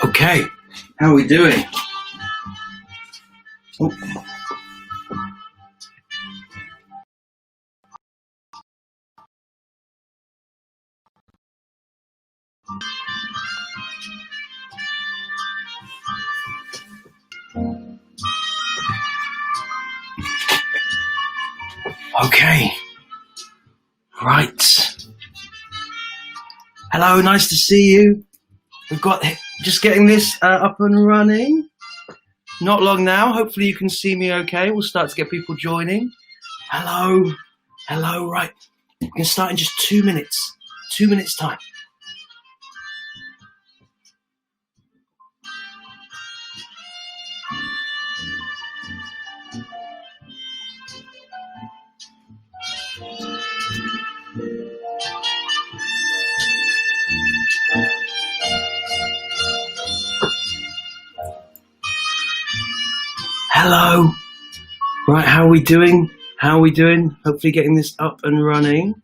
Okay, how are we doing? Oh. Okay, right. Hello, nice to see you. We've got just getting this up and running. Not long now. Hopefully you can see me okay. We'll start to get people joining. Hello, hello. Right, we can start in just 2 minutes. 2 minutes time. Hello. Right, how are we doing? How are we doing? Hopefully getting this up and running.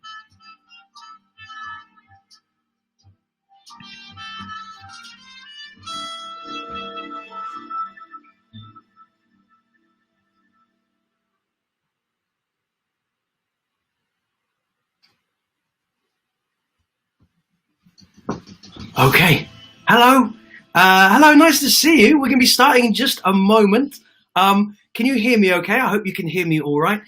Okay. Hello. Hello, nice to see you. We're going to be starting in just a moment. Can you hear me okay? I hope you can hear me all right.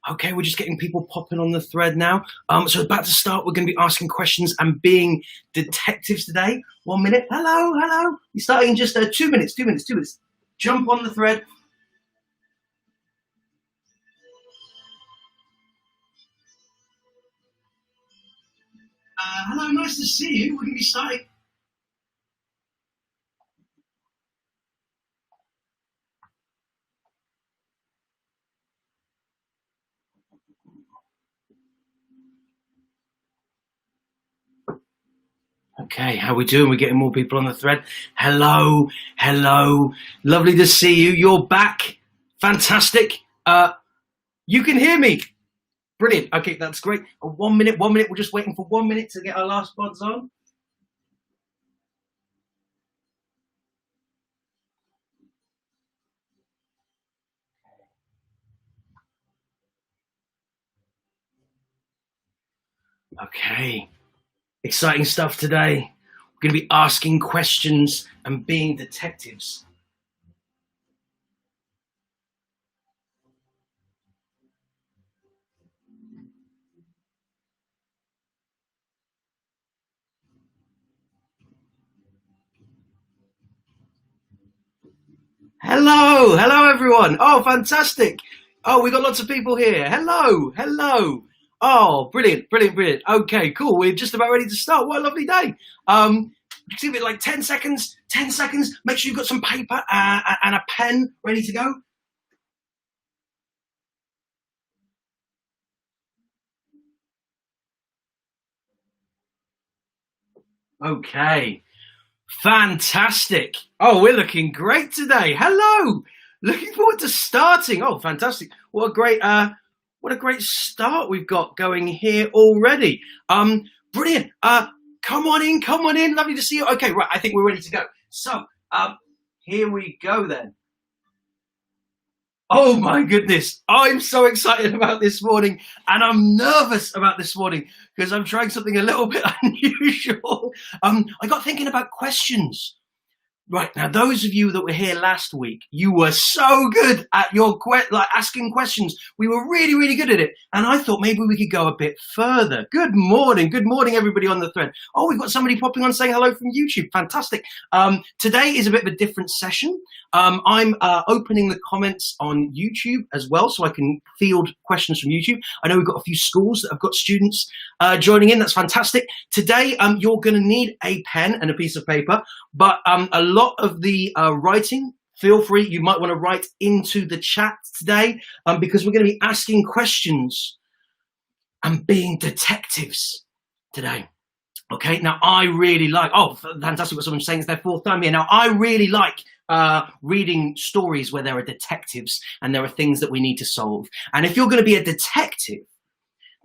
Okay, we're just getting people popping on the thread now. So about to start, we're going to be asking questions and being detectives today. 1 minute. Hello, hello. We're starting in just 2 minutes, 2 minutes, 2 minutes. Jump on the thread. Hello, nice to see you. We're going to be starting. Okay, how are we doing? We're getting more people on the thread. Hello, hello. Lovely to see you. You're back. Fantastic. You can hear me. Brilliant. Okay, that's great. 1 minute, 1 minute. We're just waiting for 1 minute to get our last pods on. Okay, exciting stuff today. We're going to be asking questions and being detectives. Hello, hello everyone. Oh, fantastic. Oh, we got lots of people here. Hello, hello. Oh, brilliant, brilliant, brilliant. Okay, cool. We're just about ready to start. What a lovely day. Give it like 10 seconds, 10 seconds. Make sure you've got some paper and a pen ready to go. Okay, fantastic. Oh, we're looking great today. Hello, looking forward to starting. Oh, fantastic. What a great start we've got going here already. Brilliant. Come on in, come on in. Lovely to see you. Okay, right, I think we're ready to go. So, here we go then. Oh my goodness, I'm so excited about this morning, and I'm nervous about this morning because I'm trying something a little bit unusual. I got thinking about questions. Right, now those of you that were here last week, you were so good at your asking questions. We were really, really good at it. And I thought maybe we could go a bit further. Good morning everybody on the thread. Oh, we've got somebody popping on saying hello from YouTube. Fantastic. Today is a bit of a different session. I'm opening the comments on YouTube as well, so I can field questions from YouTube. I know we've got a few schools that have got students joining in. That's fantastic. Today, you're going to need a pen and a piece of paper, but a lot of the writing, feel free, you might want to write into the chat today, because we're going to be asking questions and being detectives today. Okay, now I really like, oh, fantastic what someone's saying, it's their fourth time here. Now I really like reading stories where there are detectives and there are things that we need to solve. And if you're going to be a detective,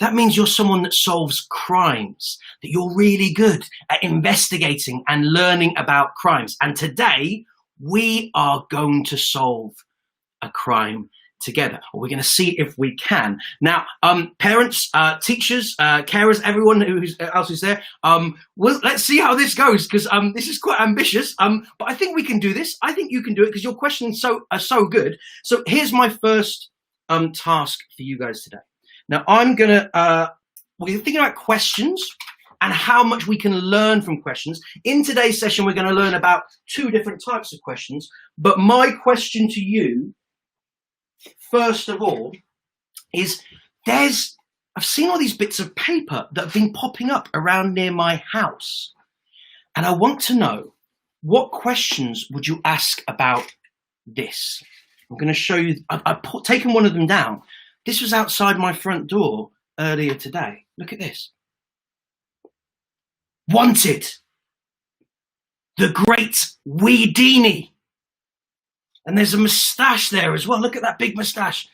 That means you're someone that solves crimes, that you're really good at investigating and learning about crimes. And today, we are going to solve a crime together. We're going to see if we can. Now, parents, teachers, carers, everyone else who's there, let's see how this goes, because this is quite ambitious. But I think we can do this. I think you can do it because your questions are so good. So here's my first task for you guys today. Now, we're thinking about questions and how much we can learn from questions. In today's session, we're going to learn about 2 different types of questions. But my question to you, first of all, is I've seen all these bits of paper that have been popping up around near my house. And I want to know, what questions would you ask about this? I'm going to show you. I've taken one of them down. This was outside my front door earlier today. Look at this. Wanted. The Great Wee-Dini. And there's a moustache there as well. Look at that big moustache.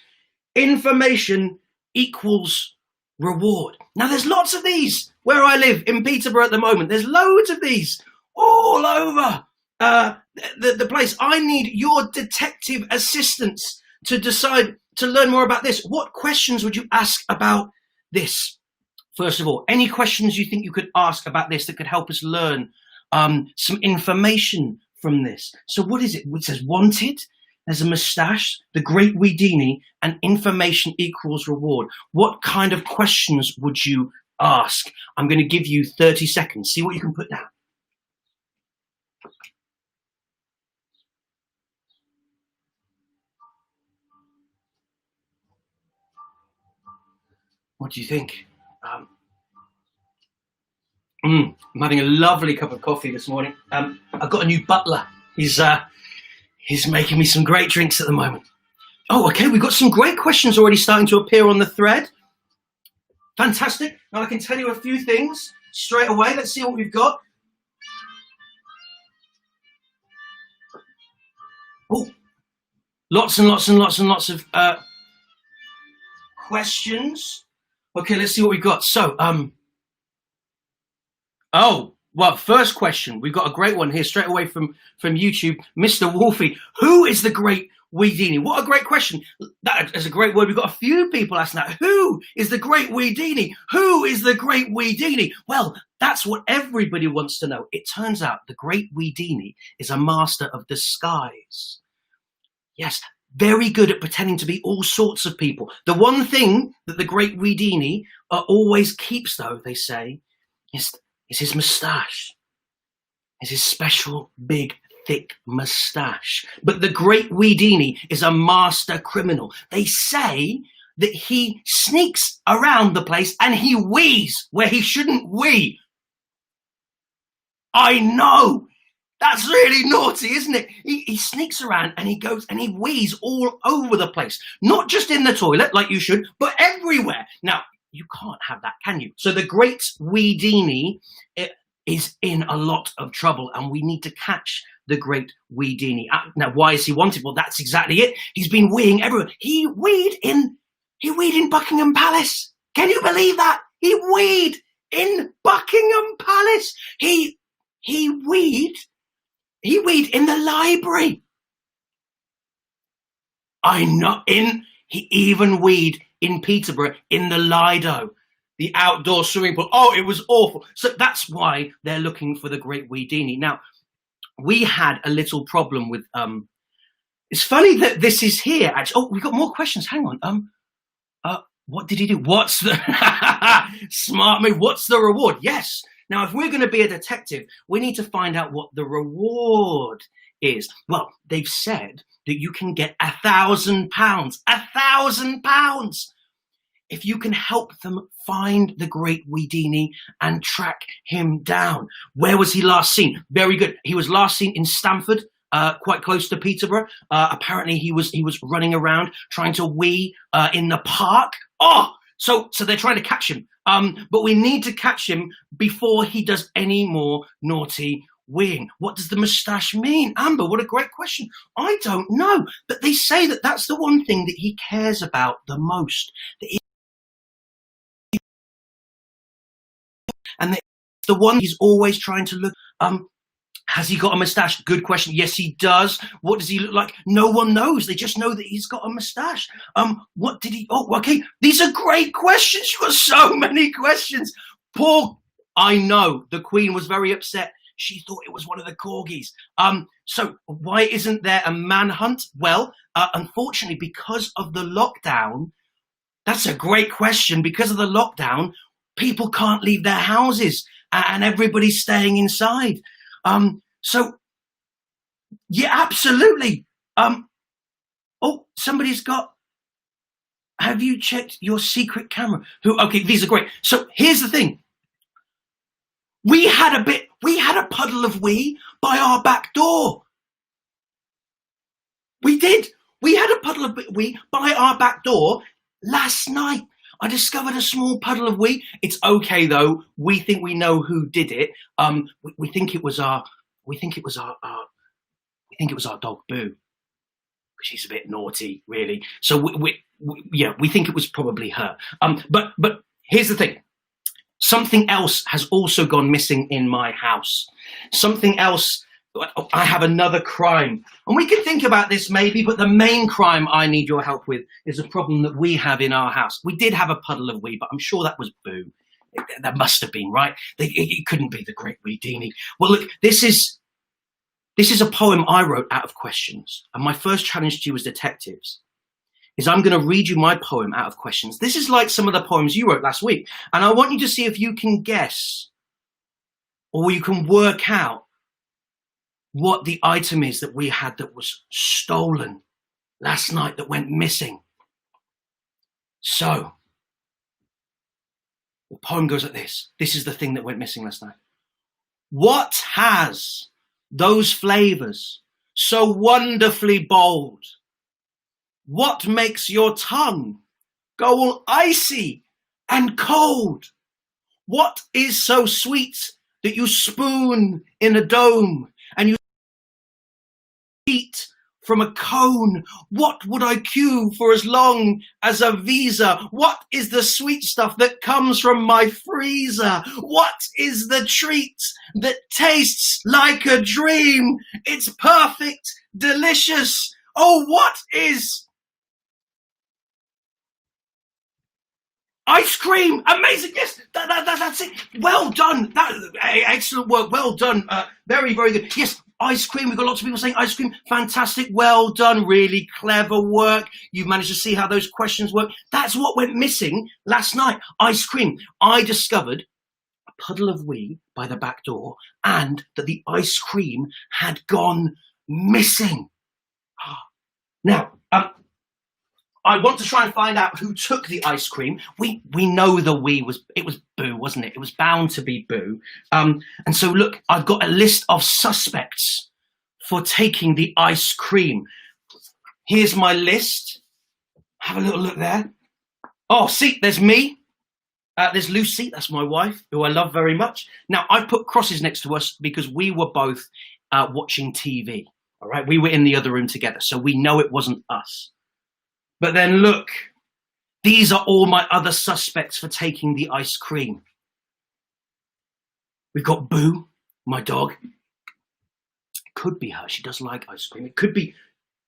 Information equals reward. Now, there's lots of these where I live in Peterborough at the moment. There's loads of these all over the place. I need your detective assistance to decide to learn more about this. What questions would you ask about this? First of all, any questions you think you could ask about this that could help us learn some information from this? So what is it? It says wanted, there's a moustache, the Great Wee-Dini, and information equals reward. What kind of questions would you ask? I'm going to give you 30 seconds. See what you can put down. What do you think? I'm having a lovely cup of coffee this morning. I've got a new butler. He's making me some great drinks at the moment. Oh, okay, we've got some great questions already starting to appear on the thread. Fantastic. Now I can tell you a few things straight away. Let's see what we've got. Oh, lots and lots and lots and lots of questions. Okay, let's see what we've got. So, oh, well, first question. We've got a great one here straight away from YouTube. Mr. Wolfie, who is the Great Wee-Dini? What a great question. That is a great word. We've got a few people asking that. Who is the Great Wee-Dini? Who is the Great Wee-Dini? Well, that's what everybody wants to know. It turns out the Great Wee-Dini is a master of disguise. Yes, very good at pretending to be all sorts of people. The one thing that the Great Wee-Dini always keeps, though, they say, is his moustache. Is his special, big, thick moustache. But the Great Wee-Dini is a master criminal. They say that he sneaks around the place and he wheezes where he shouldn't wee. I know. That's really naughty, isn't it? He sneaks around and he goes and he wheezes all over the place. Not just in the toilet, like you should, but everywhere. Now, you can't have that, can you? So the Great Wee-Dini is in a lot of trouble, and we need to catch the Great Wee-Dini. Now, why is he wanted? Well, that's exactly it. He's been weeing everywhere. He weed in Buckingham Palace. Can you believe that? He weed in Buckingham Palace. He weed in the library. I know. He even weed in Peterborough in the Lido, the outdoor swimming pool. Oh, it was awful. So that's why they're looking for the Great Wee-Dini. Now, we had a little problem with it's funny that this is here actually. Oh, we've got more questions. Hang on. What did he do? What's the smart move? What's the reward? Yes. Now, if we're going to be a detective, we need to find out what the reward is. Well, they've said that you can get £1,000. £1,000 if you can help them find the Great Wee-Dini and track him down. Where was he last seen? Very good. He was last seen in Stamford, quite close to Peterborough. Apparently, he was running around trying to wee in the park. Oh, so they're trying to catch him. But we need to catch him before he does any more naughty weeing. What does the moustache mean? Amber, what a great question. I don't know. But they say that that's the one thing that he cares about the most. That The one he's always trying to look. Has he got a moustache? Good question. Yes, he does. What does he look like? No one knows. They just know that he's got a moustache. What did he? Oh, okay. These are great questions. You've got so many questions. I know the Queen was very upset. She thought it was one of the corgis. So why isn't there a manhunt? Well, unfortunately, because of the lockdown, that's a great question. Because of the lockdown, people can't leave their houses and everybody's staying inside. So yeah, absolutely. Oh, somebody's got, have you checked your secret camera? Okay, these are great. So here's the thing. We had a puddle of wee by our back door. We did. We had a puddle of wee by our back door last night. I discovered a small puddle of wee. It's okay though. We think we know who did it. We think it was our dog Boo, because she's a bit naughty, really. So we think it was probably her. But here's the thing. Something else has also gone missing in my house. Something else. I have another crime, and we can think about this maybe, but the main crime I need your help with is a problem that we have in our house. We did have a puddle of wee, but I'm sure that was Boo. That must have been, right? It couldn't be the Great Wee-Dini. Well, look, this is a poem I wrote out of questions, and my first challenge to you as detectives is I'm going to read you my poem out of questions. This is like some of the poems you wrote last week, and I want you to see if you can guess or you can work out what the item is that we had that was stolen last night, that went missing. So, the poem goes like this. This is the thing that went missing last night. What has those flavors so wonderfully bold? What makes your tongue go all icy and cold? What is so sweet that you spoon in a dome and you eat from a cone? What would I queue for as long as a visa? What is the sweet stuff that comes from my freezer? What is the treat that tastes like a dream? It's perfect, delicious. Oh, what is ice cream? Amazing. Yes, that's it. Well done. Excellent work. Well done. Very, very good. Yes, ice cream. We've got lots of people saying ice cream. Fantastic. Well done. Really clever work. You've managed to see how those questions work. That's what went missing last night. Ice cream. I discovered a puddle of wee by the back door and that the ice cream had gone missing. Now, I want to try and find out who took the ice cream. We know it was Boo, wasn't it? It was bound to be Boo. And so look, I've got a list of suspects for taking the ice cream. Here's my list. Have a little look there. Oh, see, there's me. There's Lucy, that's my wife, who I love very much. Now, I put crosses next to us because we were both watching TV. All right, we were in the other room together, so we know it wasn't us. But then look, these are all my other suspects for taking the ice cream. We've got Boo, my dog. It could be her. She does like ice cream. It could be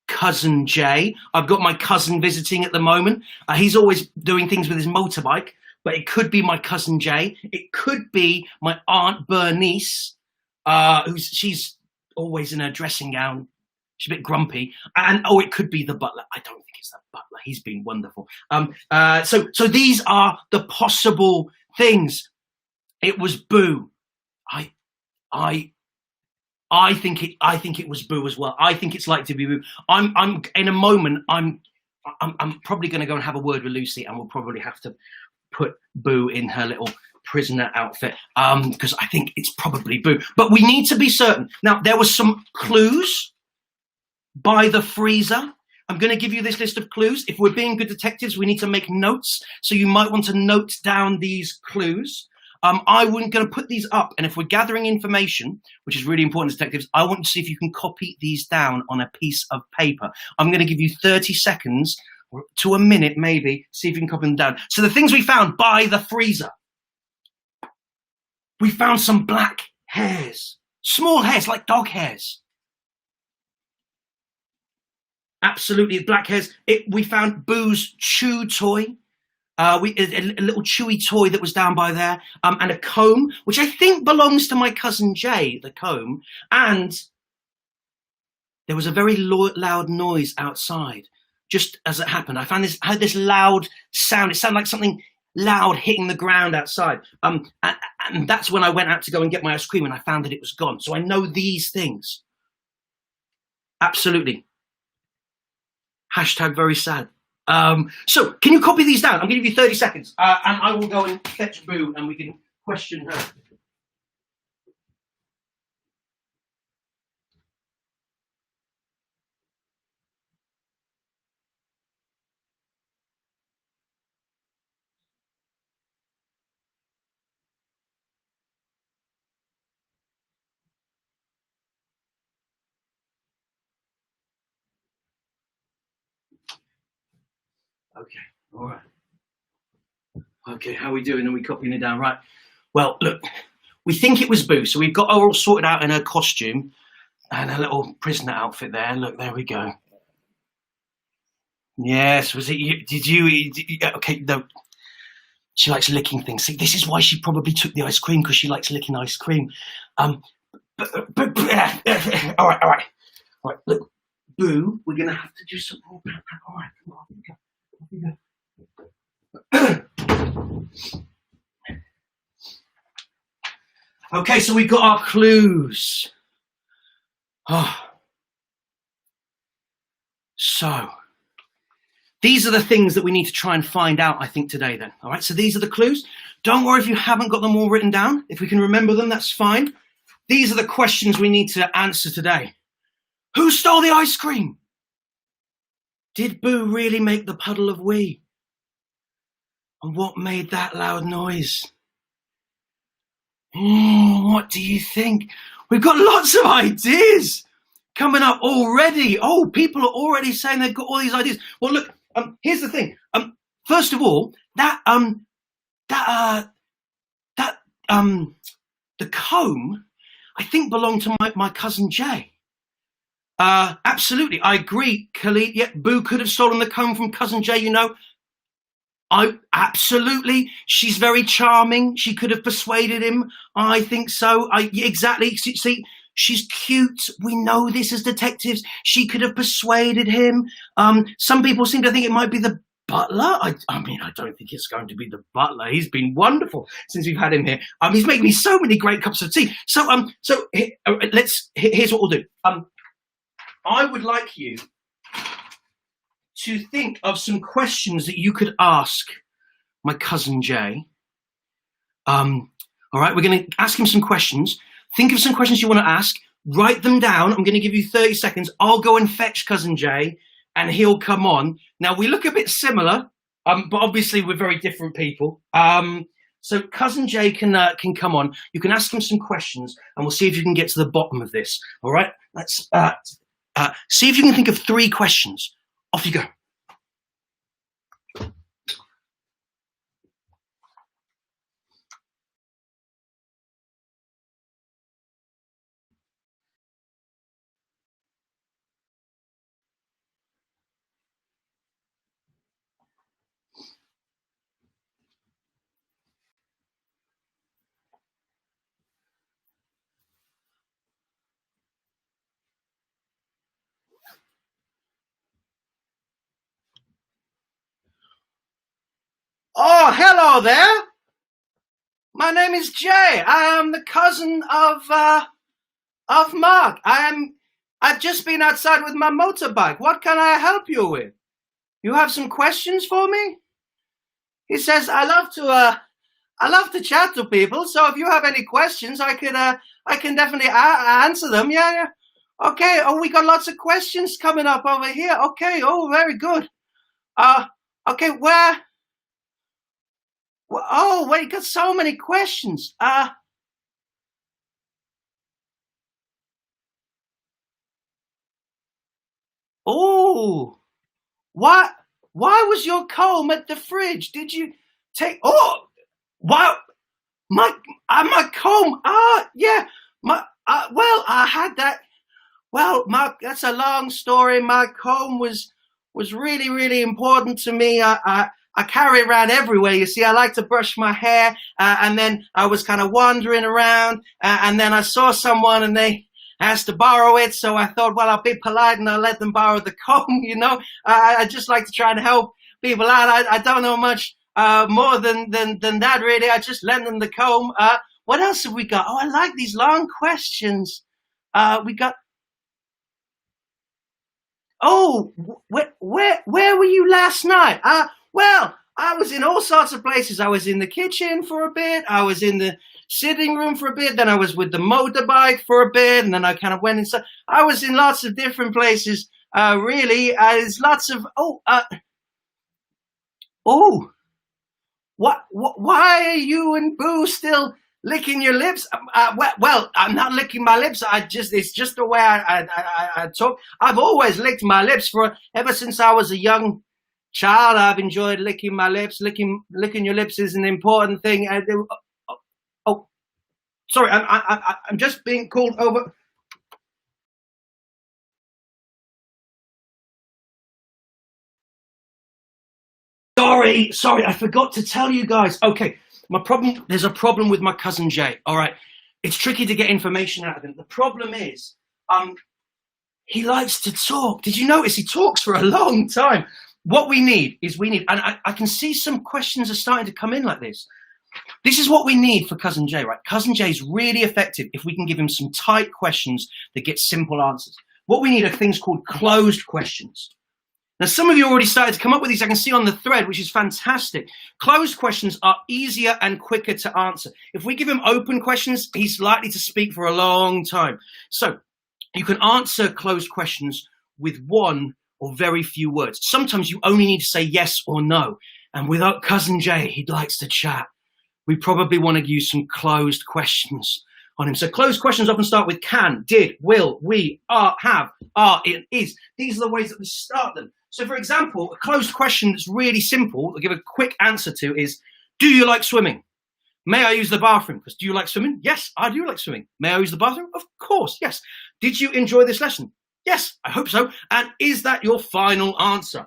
Cousin Jay. I've got my cousin visiting at the moment. He's always doing things with his motorbike, but it could be my cousin Jay. It could be my Aunt Bernice, she's always in her dressing gown. She's a bit grumpy. And it could be the butler. I don't think it's the butler. He's been wonderful. So these are the possible things. It was Boo. I think it was Boo as well. I think it's like to be Boo. I'm in a moment. I'm probably going to go and have a word with Lucy, and we'll probably have to put Boo in her little prisoner outfit because I think it's probably Boo. But we need to be certain. Now there were some clues by the freezer. I'm going to give you this list of clues. If we're being good detectives, we need to make notes. So you might want to note down these clues. I'm going to put these up. And if we're gathering information, which is really important as detectives, I want to see if you can copy these down on a piece of paper. I'm going to give you 30 seconds to a minute, maybe, see if you can copy them down. So the things we found by the freezer. we found some black hairs, small hairs like dog hairs. Absolutely, black hairs. We found Boo's chew toy. A little chewy toy that was down by there, and a comb, which I think belongs to my cousin Jay, the comb. And there was a very loud noise outside. Just as it happened, I heard this loud sound. It sounded like something loud hitting the ground outside. And that's when I went out to go and get my ice cream, and I found that it was gone. So I know these things. Absolutely. Hashtag very sad. So can you copy these down? I'm going to give you 30 seconds, and I will go and fetch Boo, and we can question her. Okay, all right. Okay, how are we doing? Are we copying it down? Right. Well, look, we think it was Boo, so we've got her all sorted out in her costume and her little prisoner outfit there. Look, there we go. Yes, was it you? Did you? Okay, no. She likes licking things. See, this is why she probably took the ice cream, because she likes licking ice cream. All right. Look, Boo, we're gonna have to do something about that. All right, come on, off you go. Okay, so we've got our clues. So these are the things that we need to try and find out, I think, today then. All right, so these are the clues. Don't worry if you haven't got them all written down. If we can remember them, that's fine. These are the questions we need to answer today. Who stole the ice cream? Did Boo really make the puddle of wee? And what made that loud noise? What do you think? We've got lots of ideas coming up already. Oh, people are already saying they've got all these ideas. Well, look, here's the thing. First of all, the comb, I think, belonged to my cousin Jay. Absolutely, I agree, Khalid. Yeah, Boo could have stolen the comb from cousin Jay. You know, absolutely. She's very charming. She could have persuaded him. I think so. Exactly. See, she's cute. We know this as detectives. She could have persuaded him. Some people seem to think it might be the butler. I mean, I don't think it's going to be the butler. He's been wonderful since we've had him here. He's making me so many great cups of tea. So here's what we'll do. I would like you to think of some questions that you could ask my cousin Jay. All right, we're going to ask him some questions. Think of some questions you want to ask. Write them down. I'm going to give you 30 seconds. I'll go and fetch cousin Jay, and he'll come on. Now, we look a bit similar, but obviously we're very different people. So cousin Jay can come on. You can ask him some questions, and we'll see if you can get to the bottom of this. All right? Let's see if you can think of 3 questions. Off you go. Oh, hello there. My name is Jay. I am the cousin of Mark. I've just been outside with my motorbike. What can I help you with? You have some questions for me? He says, I love to chat to people. So if you have any questions, I can definitely answer them. Yeah. Okay. Oh, we got lots of questions coming up over here. Okay. Oh, very good. Okay. Where? Oh, wait, got so many questions. Oh, why was your comb at the fridge? Did you take? Oh, why my comb. Yeah. Well, I had that. Well, that's a long story. My comb was really, really important to me. I carry it around everywhere. You see, I like to brush my hair, and then I was kind of wandering around, and then I saw someone, and they asked to borrow it. So I thought, well, I'll be polite and I'll let them borrow the comb. You know, I just like to try and help people out. I don't know much more than that, really. I just lend them the comb. What else have we got? Oh, I like these long questions. We got. Oh, where were you last night? Well, I was in all sorts of places. I was in the kitchen for a bit. I was in the sitting room for a bit. Then I was with the motorbike for a bit, and then I kind of went inside. I was in lots of different places. Really, there's lots of oh. Why are you and Boo still licking your lips? Well, I'm not licking my lips. It's just the way I talk. I've always licked my lips ever since I was a young child. I've enjoyed licking my lips. Licking your lips is an important thing. Oh, sorry, I'm just being called over. Sorry, I forgot to tell you guys. Okay, there's a problem with my cousin Jay. All right, it's tricky to get information out of him. The problem is, he likes to talk. Did you notice he talks for a long time? What we need, and I can see some questions are starting to come in like this. This is what we need for cousin Jay, right? Cousin Jay is really effective if we can give him some tight questions that get simple answers. What we need are things called closed questions. Now, some of you already started to come up with these. I can see on the thread, which is fantastic. Closed questions are easier and quicker to answer. If we give him open questions, he's likely to speak for a long time. So you can answer closed questions with one or very few words. Sometimes you only need to say yes or no. And without cousin Jay, he likes to chat. We probably want to use some closed questions on him. So closed questions often start with can, did, will, we, are, have, are, it, is. These are the ways that we start them. So for example, a closed question that's really simple, I'll give a quick answer to is, do you like swimming? May I use the bathroom? Because do you like swimming? Yes, I do like swimming. May I use the bathroom? Of course, yes. Did you enjoy this lesson? Yes, I hope so. And is that your final answer?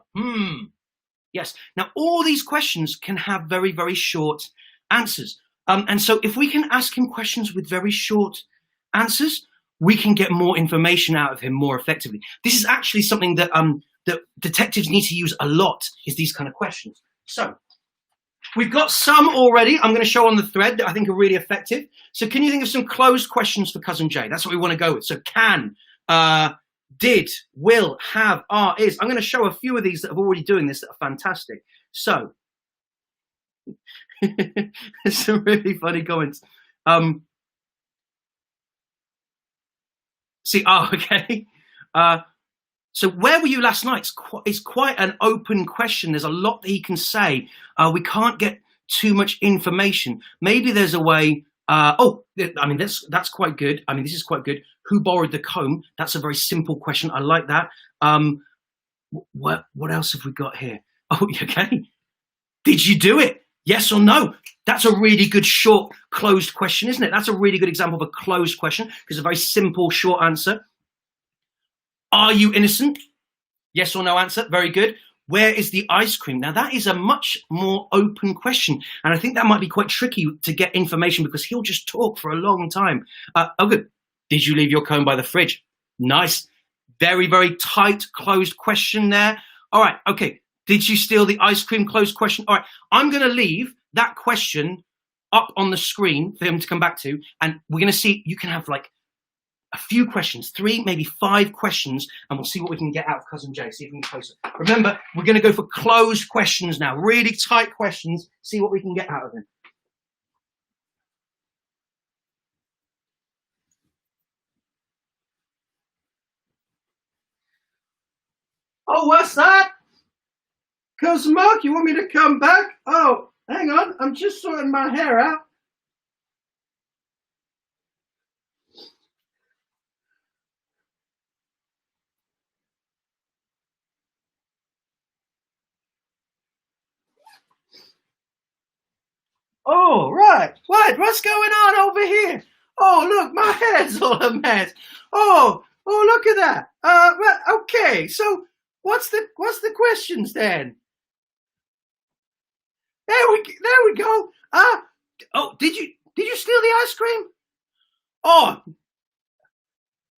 Yes. Now, all these questions can have very, very short answers. And so if we can ask him questions with very short answers, we can get more information out of him more effectively. This is actually something that that detectives need to use a lot, is these kind of questions. So we've got some already I'm going to show on the thread that I think are really effective. So can you think of some closed questions for cousin Jay? That's what we want to go with. So can, did, will, have, are, is. I'm going to show a few of these that are already doing this that are fantastic. So some really funny comments. Okay. So where were you last night? It's quite an open question. There's a lot that he can say. We can't get too much information. Maybe there's a way. That's quite good. I mean, this is quite good. Who borrowed the comb? That's a very simple question. I like that. What else have we got here? Oh, okay. Did you do it? Yes or no? That's a really good short closed question, isn't it? That's a really good example of a closed question because it's a very simple short answer. Are you innocent? Yes or no answer. Very good. Where is the ice cream? Now that is a much more open question. And I think that might be quite tricky to get information because he'll just talk for a long time. Good. Did you leave your comb by the fridge? Nice. Very, very tight closed question there. All right. Okay. Did you steal the ice cream? Closed question. All right. I'm going to leave that question up on the screen for him to come back to. And we're going to see, you can have like a few questions, 3, maybe 5 questions, and we'll see what we can get out of cousin Jay. See if we can close it. Remember, we're going to go for closed questions now, really tight questions. See what we can get out of him. Oh, what's that? Cousin Mark, you want me to come back? Oh, hang on, I'm just sorting my hair out. Oh, Oh, right. What's going on over here? Oh, look, my hair's all a mess. Oh, look at that. Okay. So, what's the questions then? There we go. Oh, did you steal the ice cream? Oh,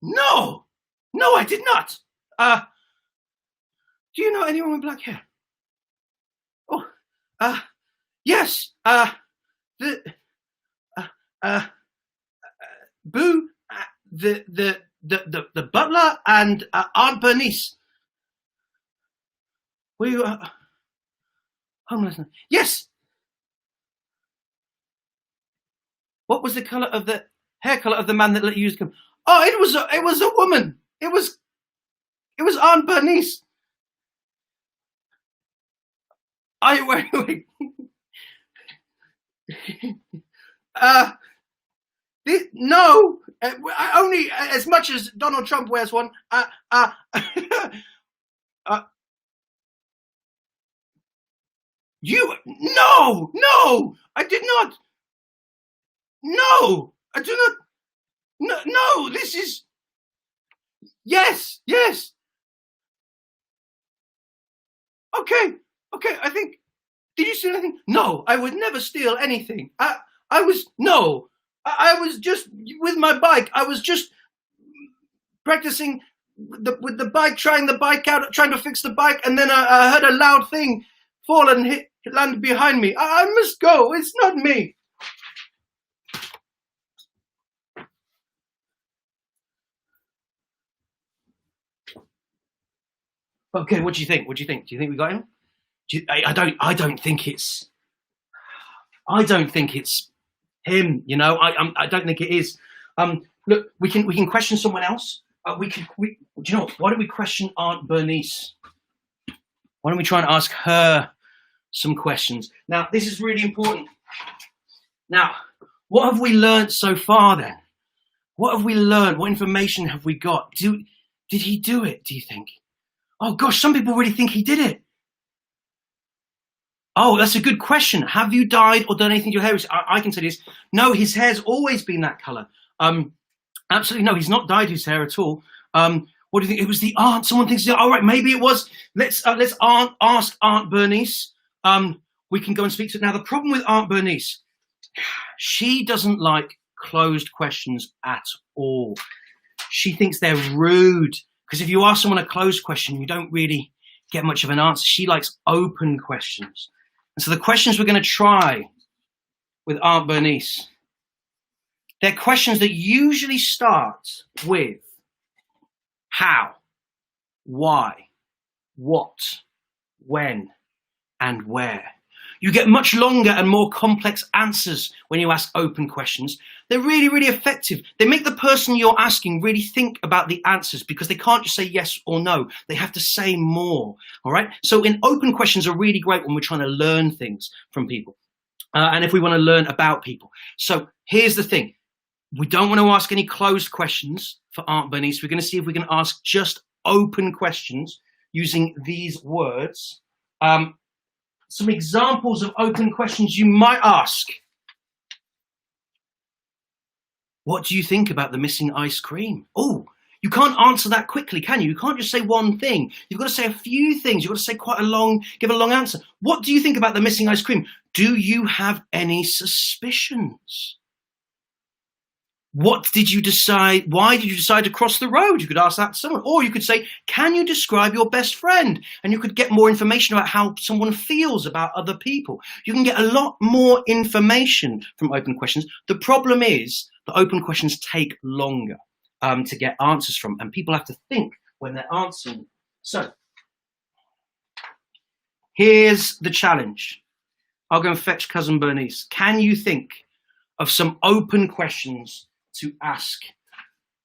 no, I did not. Do you know anyone with black hair? Oh, yes. The Boo, the butler and Aunt Bernice. Were you homeless? Yes. What was the color of the hair color of the man that let you use them? Oh, it was a woman. It was Aunt Bernice. Wait. No, only as much as Donald Trump wears one. You no, I did not. No, I do not. No, this is yes. Okay. I think. Did you steal anything? No, I would never steal anything. I was just with my bike. I was just practicing with the bike, trying the bike out, trying to fix the bike, and then I heard a loud thing fall and land behind me. I must go. It's not me. Okay, what do you think? Do you think we got him? I don't think it's him. You know, I don't think it is. Look, we can question someone else. Do you know what? Why don't we question Aunt Bernice? Why don't we try and ask her some questions? Now, this is really important. Now, what have we learned so far then? What have we learned? What information have we got? Did he do it, do you think? Oh gosh, some people really think he did it. Oh, that's a good question. Have you dyed or done anything to your hair? I can say this. No, his hair's always been that color. Absolutely no, he's not dyed his hair at all. What do you think? It was the aunt. Someone thinks, all right, maybe it was. Let's ask Aunt Bernice. We can go and speak to it. Now, the problem with Aunt Bernice, she doesn't like closed questions at all. She thinks they're rude. Because if you ask someone a closed question, you don't really get much of an answer. She likes open questions. And so the questions we're going to try with Aunt Bernice, they're questions that usually start with how, why, what, when, and where. You get much longer and more complex answers when you ask open questions. They're really, really effective. They make the person you're asking really think about the answers because they can't just say yes or no. They have to say more, all right? So open questions are really great when we're trying to learn things from people and if we want to learn about people. So here's the thing. We don't want to ask any closed questions for Aunt Bernice. We're going to see if we can ask just open questions using these words. Some examples of open questions you might ask. What do you think about the missing ice cream? Oh, you can't answer that quickly, can you? You can't just say one thing. You've got to say a few things. You've got to say give a long answer. What do you think about the missing ice cream? Do you have any suspicions? What did you decide? Why did you decide to cross the road? You could ask that to someone. Or you could say, can you describe your best friend? And you could get more information about how someone feels about other people. You can get a lot more information from open questions. The problem is that open questions take longer to get answers from, and people have to think when they're answering. So here's the challenge. I'll go and fetch Cousin Bernice. Can you think of some open questions to ask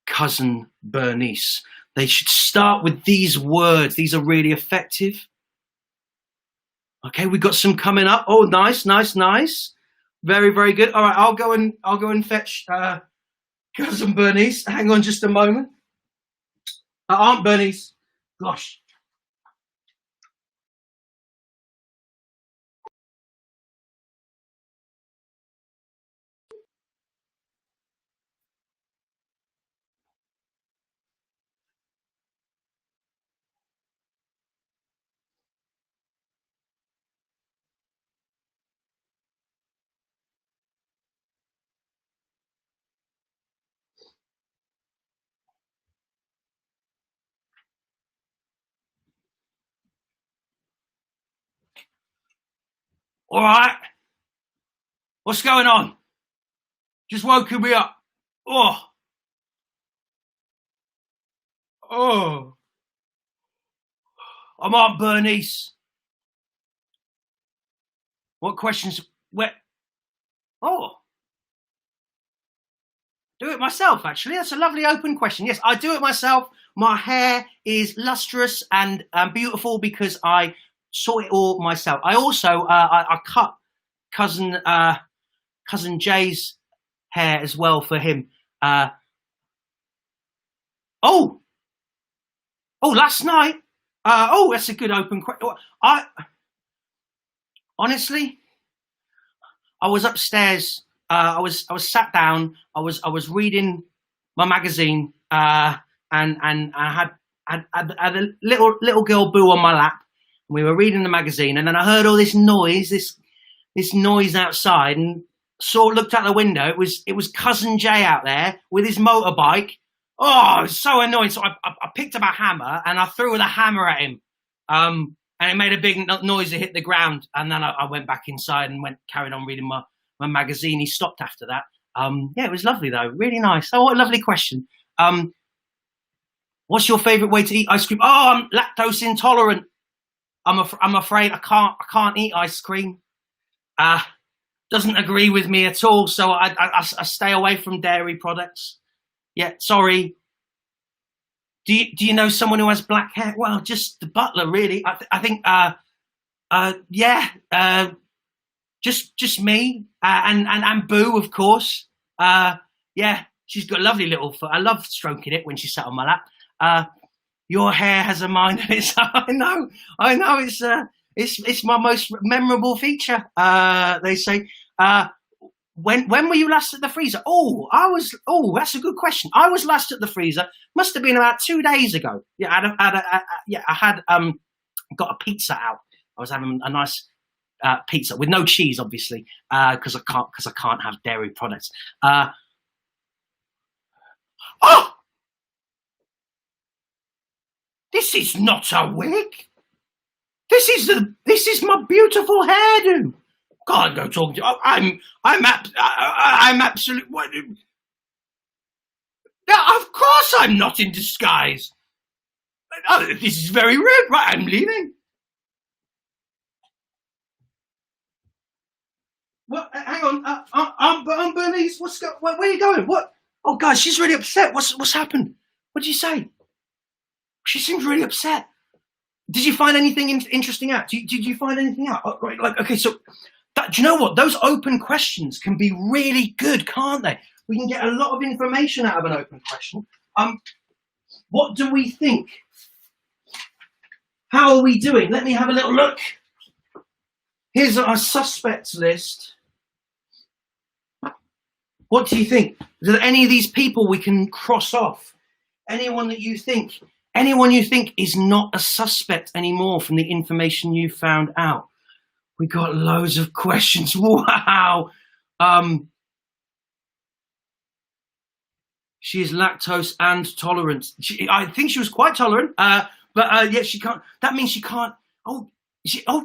Cousin Bernice? They should start with these words. These are really effective. Okay, we've got some coming up. Oh, nice. Very, very good. All right, I'll go and fetch Cousin Bernice. Hang on just a moment. Aunt Bernice. Gosh. All right. What's going on? Just woken me up. Oh. Oh. I'm Aunt Bernice. What questions? Where? Oh. Do it myself, actually. That's a lovely open question. Yes, I do it myself. My hair is lustrous and beautiful because I sort it all myself. I also I cut cousin Jay's hair as well for him. Oh, last night. That's a good open question. Honestly, I was upstairs. I was sat down. I was reading my magazine, and I had a little girl Boo on my lap. And we were reading the magazine, and then I heard all this noise, this noise outside, and looked out the window. It was cousin Jay out there with his motorbike. Oh, it was so annoying. So I picked up a hammer and I threw the hammer at him. And it made a big noise that hit the ground. And then I went back inside and carried on reading my magazine. He stopped after that. Yeah, it was lovely though. Really nice. Oh, what a lovely question. What's your favourite way to eat ice cream? Oh, I'm lactose intolerant. I'm afraid I can't eat ice cream. Doesn't agree with me at all. So I stay away from dairy products. Yeah, sorry. Do you know someone who has black hair? Well, just the butler, really. I think. Just me and Boo, of course. Yeah, she's got a lovely little foot. I love stroking it when she sat on my lap. Your hair has a mind of its own. I know. It's my most memorable feature. They say. When were you last at the freezer? That's a good question. I was last at the freezer. Must have been about 2 days ago. Yeah, I had got a pizza out. I was having a nice pizza with no cheese, obviously, because I can't have dairy products. This is not a wig. This is my beautiful hairdo. Can't go talking to you. I'm absolutely. What? Yeah, of course I'm not in disguise. Oh, this is very rude. Right, I'm leaving. What? Hang on, Aunt Bernice. Where are you going? What? Oh, God, she's really upset. What's happened? What did you say? She seems really upset. Did you find anything interesting out? Did you find anything out? Oh, right, okay, so. Do you know what? Those open questions can be really good, can't they? We can get a lot of information out of an open question. What do we think? How are we doing? Let me have a little look. Here's our suspects list. What do you think? Are there any of these people we can cross off? Anyone you think is not a suspect anymore from the information you found out? We got loads of questions. Wow. She is lactose and tolerant. I think she was quite tolerant, but yeah, she can't. That means she can't. Of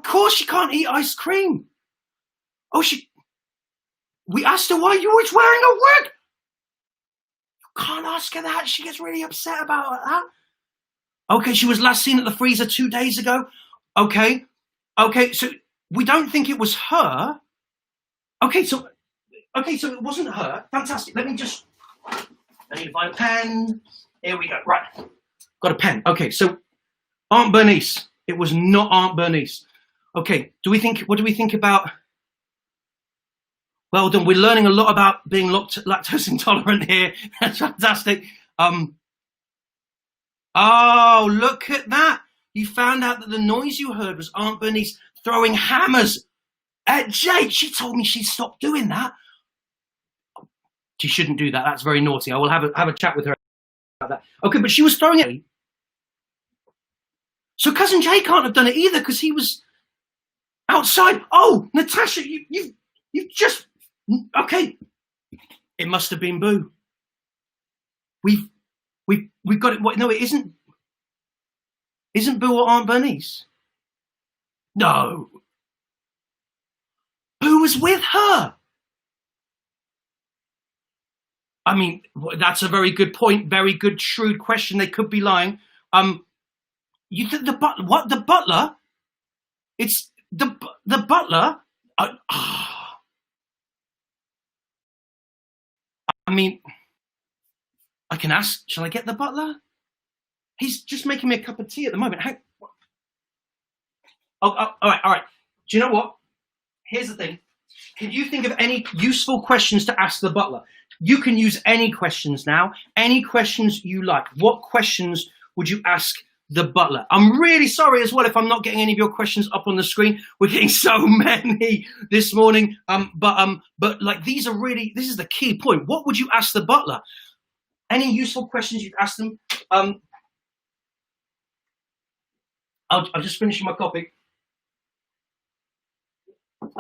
course she can't eat ice cream. We asked her why you was wearing a wig. You can't ask her that. She gets really upset about that. Okay, she was last seen at the freezer 2 days ago. Okay, so. We don't think it was her. Okay, so it wasn't her. Fantastic. I need to find a pen. Here we go. Right. Got a pen. Okay, so Aunt Bernice. It was not Aunt Bernice. Okay, what do we think about? Well done. We're learning a lot about being lactose intolerant here. That's fantastic. Oh, look at that. You found out that the noise you heard was Aunt Bernice throwing hammers at Jake. She told me she'd stop doing that. She shouldn't do that. That's very naughty. I will have a chat with her about that. Okay, but she was throwing it. So cousin Jay can't have done it either because he was outside. Oh, Natasha, you just okay. It must have been Boo. We've got it. No, it isn't. Isn't Boo or Aunt Bernice? No. was with her? I mean, that's a very good point. Very good, shrewd question. They could be lying. You think the butler? What, the butler? It's the butler. I mean, I can ask. Shall I get the butler? He's just making me a cup of tea at the moment. All right. Do you know what? Here's the thing. Can you think of any useful questions to ask the butler? You can use any questions now. Any questions you like. What questions would you ask the butler? I'm really sorry as well if I'm not getting any of your questions up on the screen. We're getting so many this morning. But like these are really, this is the key point. What would you ask the butler? Any useful questions you'd ask them? I'll just finish my coffee.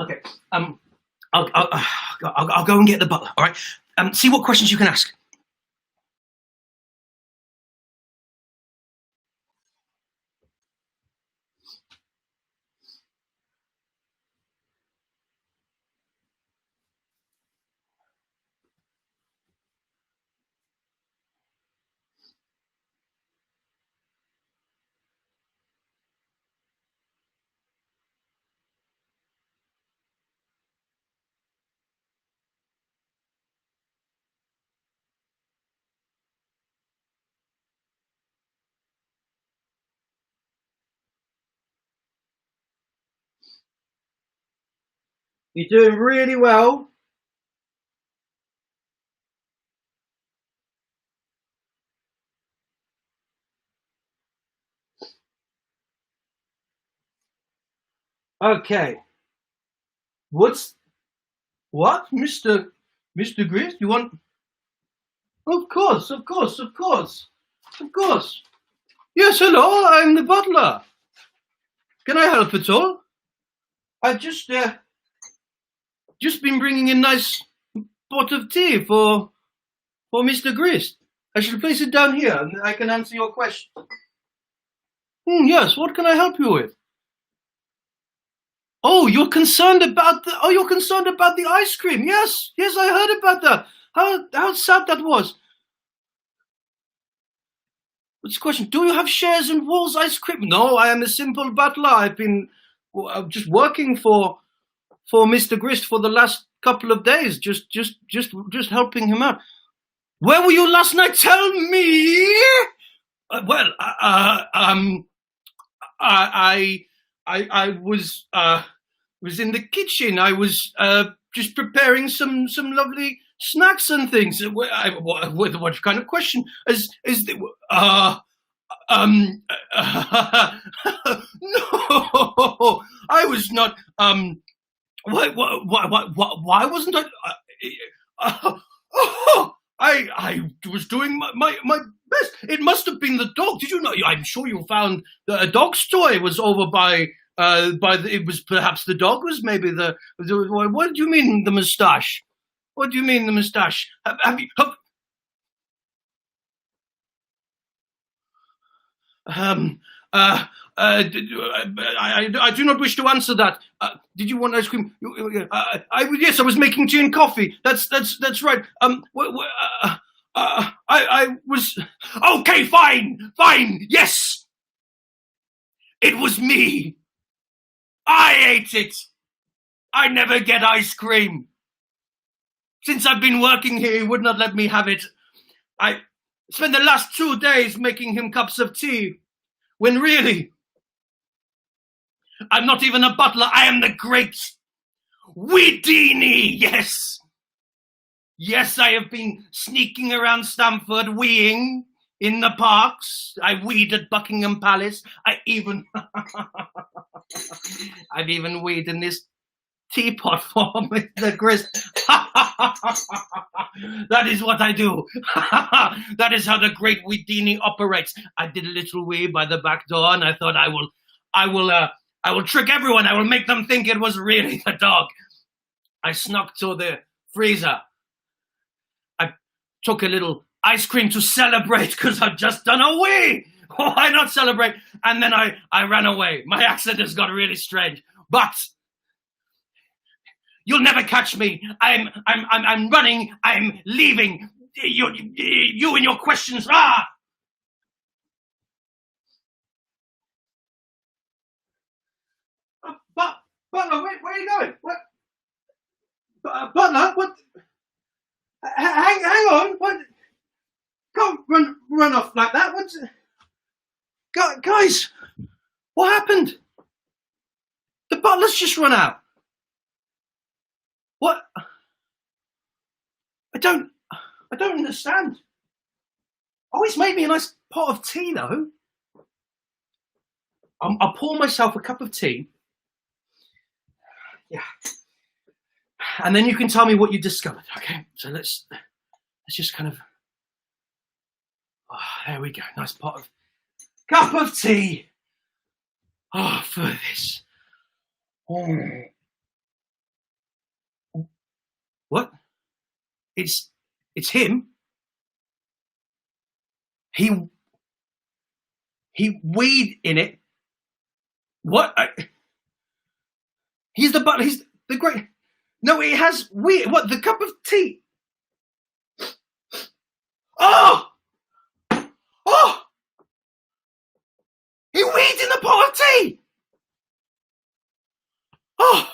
Okay. I'll go and get the butler. All right. See what questions you can ask. You're doing really well. Okay. What, Mr. Grist? You want? Of course. Yes, hello. I'm the butler. Can I help at all? I've just been bringing a nice pot of tea for Mr. Grist. I shall place it down here, and I can answer your question. Yes. What can I help you with? Oh, you're concerned about the ice cream. Yes, I heard about that. How sad that was. What's the question? Do you have shares in Wool's ice cream? No, I am a simple butler. I've been just working for Mr. Grist for the last couple of days, just helping him out. Where were you last night? Tell me. I was in the kitchen. I was just preparing some lovely snacks and things. What kind of question is the, no, I was not. Why wasn't I was doing my best. It must have been the dog. Did you know? I'm sure you found that a dog's toy was over by it was perhaps the dog was maybe the what do you mean the moustache? What do you mean the moustache? I do not wish to answer that. Did you want ice cream? Yes, I was making tea and coffee. That's right. I was okay. Fine. Yes, it was me. I ate it. I never get ice cream. Since I've been working here, he would not let me have it. I spent the last 2 days making him cups of tea, when really, I'm not even a butler. I am the Great Wee-Dini. Yes, I have been sneaking around Stamford, weeing in the parks. I weed at Buckingham Palace. I've even weed in this teapot for Mr. Grist. That is what I do. That is how the Great Wee-Dini operates. I did a little wee by the back door, and I thought I will trick everyone. I will make them think it was really the dog. I snuck to the freezer. I took a little ice cream to celebrate because I've just done a wee. Why not celebrate? And then I ran away. My accent has got really strange. But You'll never catch me. I'm running. I'm leaving. You and your questions. Ah! Butler, where are you going? What? Butler, what? Hang on. What? Can't run off like that. What? Guys, what happened? The butler's just run out. What? I don't understand. Oh, he's made me a nice pot of tea, though. I'll pour myself a cup of tea. Yeah. And then you can tell me what you discovered, okay? So let's just kind of... Oh, there we go. Nice cup of tea. Oh, for this. Oh. What? It's him. He weed in it. What? He's the butler. He's the great. No, it has weed. What? The cup of tea. Oh! Oh! He weed in the pot of tea. Oh!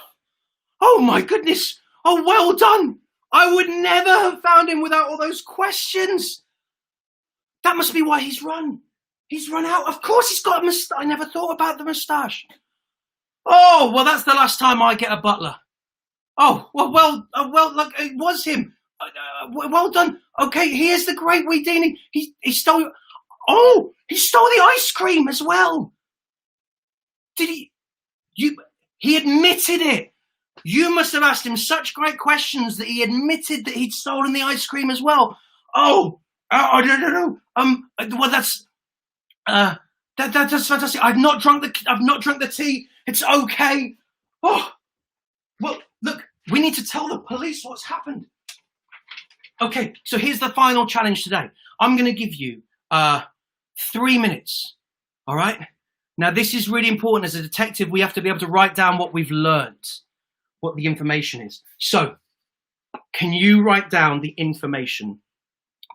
Oh my goodness. Oh, well done. I would never have found him without all those questions. That must be why he's run. He's run out. Of course he's got a moustache. I never thought about the moustache. Oh, well, that's the last time I get a butler. Oh, well, look, it was him. Well done. Okay, here's the Great Wee-Dini. He stole... Oh, he stole the ice cream as well. Did he... He admitted it. You must have asked him such great questions that he admitted that he'd stolen the ice cream as well. Oh, I don't know. Well, that's fantastic. I've not drunk the tea. It's okay. Oh, well, look, we need to tell the police what's happened. Okay, so here's the final challenge today. I'm going to give you 3 minutes. All right. Now, this is really important. As a detective, we have to be able to write down what we've learned, what the information is. So, can you write down the information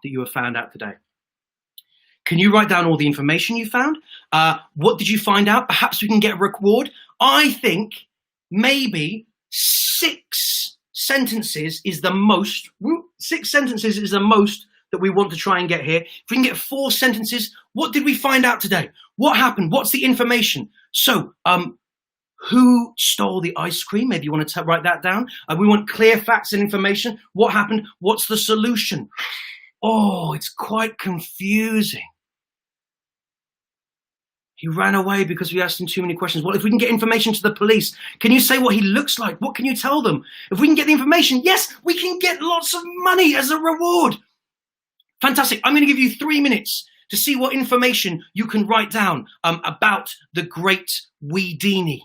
that you have found out today? Can you write down all the information you found? What did you find out? Perhaps we can get a reward. I think maybe 6 sentences is the most. 6 sentences is the most that we want to try and get here. If we can get 4 sentences, what did we find out today? What happened? What's the information? So, who stole the ice cream? Maybe you want to write that down. We want clear facts and information. What happened? What's the solution? Oh, it's quite confusing. He ran away because we asked him too many questions. Well, if we can get information to the police, can you say what he looks like? What can you tell them? If we can get the information, yes, we can get lots of money as a reward. Fantastic. I'm going to give you 3 minutes to see what information you can write down about the Great Wee-Dini.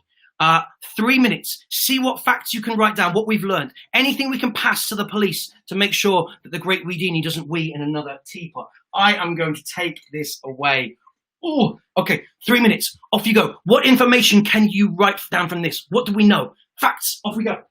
3 minutes. See what facts you can write down, what we've learned. Anything we can pass to the police to make sure that the Great Wee-Dini doesn't wee in another teapot. I am going to take this away. Oh, okay. 3 minutes. Off you go. What information can you write down from this? What do we know? Facts. Off we go.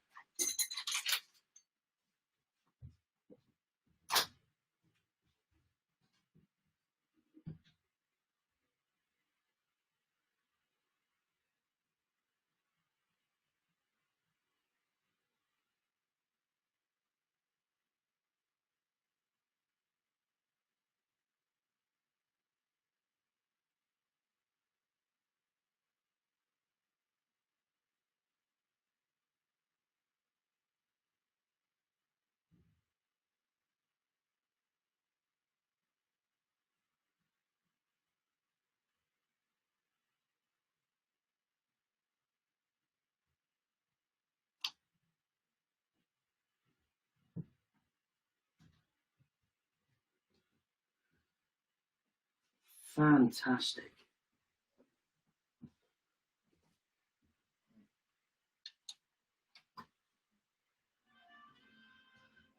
Fantastic.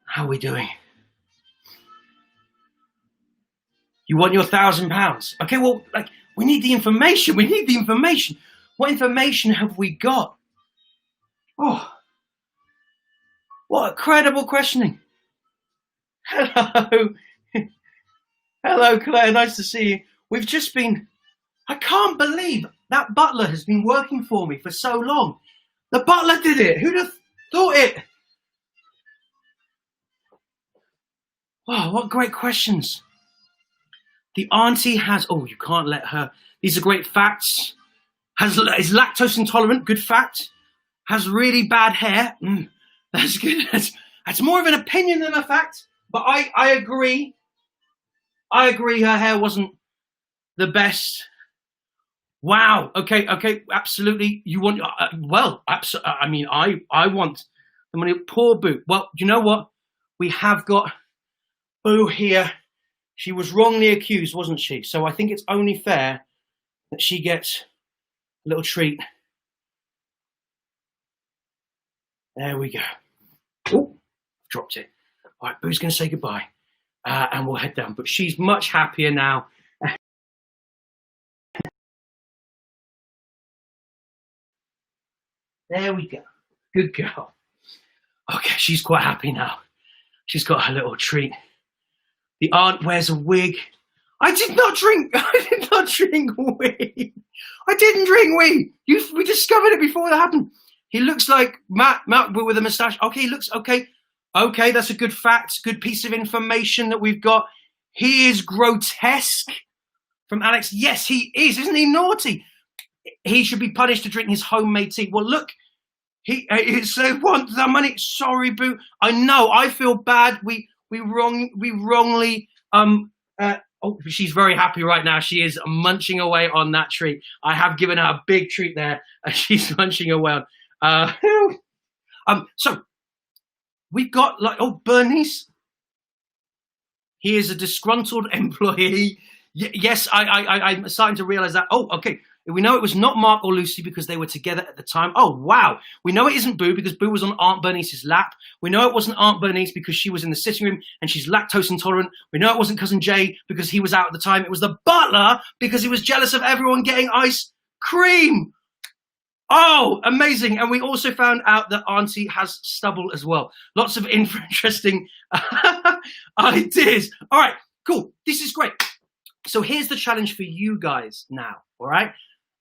How are we doing? You want your £1,000? Okay, well, we need the information. We need the information. What information have we got? Oh, What incredible questioning. Hello. Hello, Claire. Nice to see you. We've just been... I can't believe that butler has been working for me for so long. The butler did it. Who'd have thought it? Wow, what great questions. The auntie has... Oh, you can't let her... These are great facts. Is lactose intolerant. Good fact. Has really bad hair. That's good. That's more of an opinion than a fact. But I agree. I agree her hair wasn't the best. Wow. Okay. Absolutely. You want... well, I mean, I want the money. Poor Boo. Well, you know what? We have got Boo here. She was wrongly accused, wasn't she? So I think it's only fair that she gets a little treat. There we go. Oh, dropped it. All right, Boo's going to say goodbye. And we'll head down. But she's much happier now. There we go. Good girl. Okay, she's quite happy now. She's got her little treat. The aunt wears a wig. I did not drink wee. I didn't drink wee. We discovered it before that happened. He looks like Matt with a moustache. Okay, he looks okay. Okay, that's a good fact, good piece of information that we've got. He is grotesque. From Alex, yes, he is. Isn't he naughty? He should be punished to drink his homemade tea. Well, look, he wants the money. Sorry, Boo. I know. I feel bad. We wrongly. Oh, she's very happy right now. She is munching away on that treat. I have given her a big treat there, and she's munching away on. So we've got Bernice. He is a disgruntled employee. Yes, I'm starting to realize that. Oh, okay. We know it was not Mark or Lucy because they were together at the time. Oh, wow. We know it isn't Boo because Boo was on Aunt Bernice's lap. We know it wasn't Aunt Bernice because she was in the sitting room and she's lactose intolerant. We know it wasn't Cousin Jay because he was out at the time. It was the butler because he was jealous of everyone getting ice cream. Oh, amazing. And we also found out that Auntie has stubble as well. Lots of interesting ideas. All right, cool. This is great. So here's the challenge for you guys now, all right?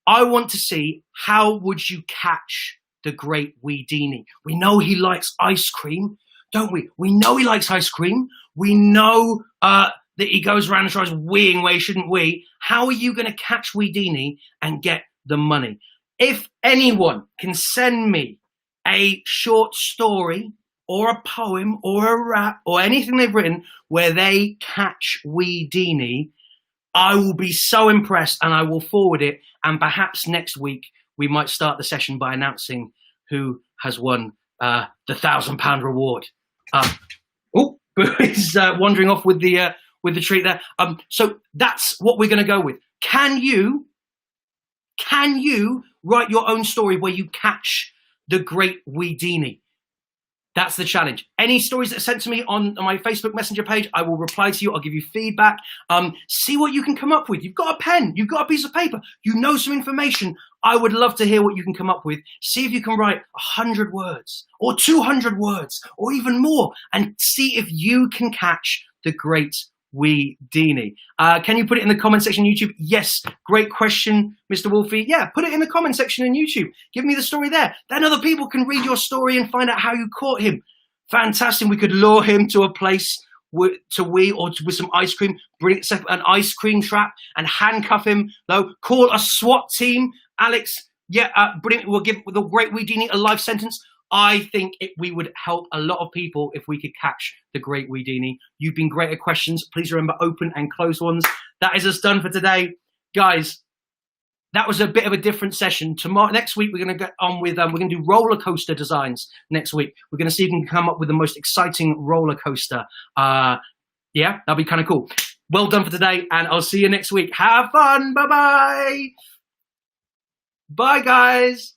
I want to see how would you catch the Great Wee-Dini. We know he likes ice cream, don't we? We know he likes ice cream. We know that he goes around and tries weeing where he shouldn't wee. How are you going to catch Wee-Dini and get the money? If anyone can send me a short story or a poem or a rap or anything they've written where they catch Wee-Dini, I will be so impressed and I will forward it. And perhaps next week we might start the session by announcing who has won the £1,000 reward. Boo is wandering off with the treat there. So that's what we're going to go with. Can you write your own story where you catch the Great Wee-Dini? That's the challenge. Any stories that are sent to me on my Facebook Messenger page, I will reply to you. I'll give you feedback. See what you can come up with. You've got a pen. You've got a piece of paper. You know some information. I would love to hear what you can come up with. See if you can write 100 words or 200 words or even more and see if you can catch the Great Wee-Dini. Can you put it in the comment section on YouTube? Yes. Great question, Mr. Wolfie. Yeah, put it in the comment section on YouTube. Give me the story there. Then other people can read your story and find out how you caught him. Fantastic. We could lure him to a place to wee or with some ice cream, bring an ice cream trap and handcuff him. Though, call a SWAT team. Alex, yeah, brilliant. We'll give the Great Wee-Dini a life sentence. I think we would help a lot of people if we could catch the Great Wee-Dini. You've been great at questions. Please remember open and closed ones. That is us done for today. Guys, that was a bit of a different session. Next week, we're going to get on with, we're going to do roller coaster designs next week. We're going to see if we can come up with the most exciting roller coaster. Yeah, that'll be kind of cool. Well done for today, and I'll see you next week. Have fun. Bye-bye. Bye, guys.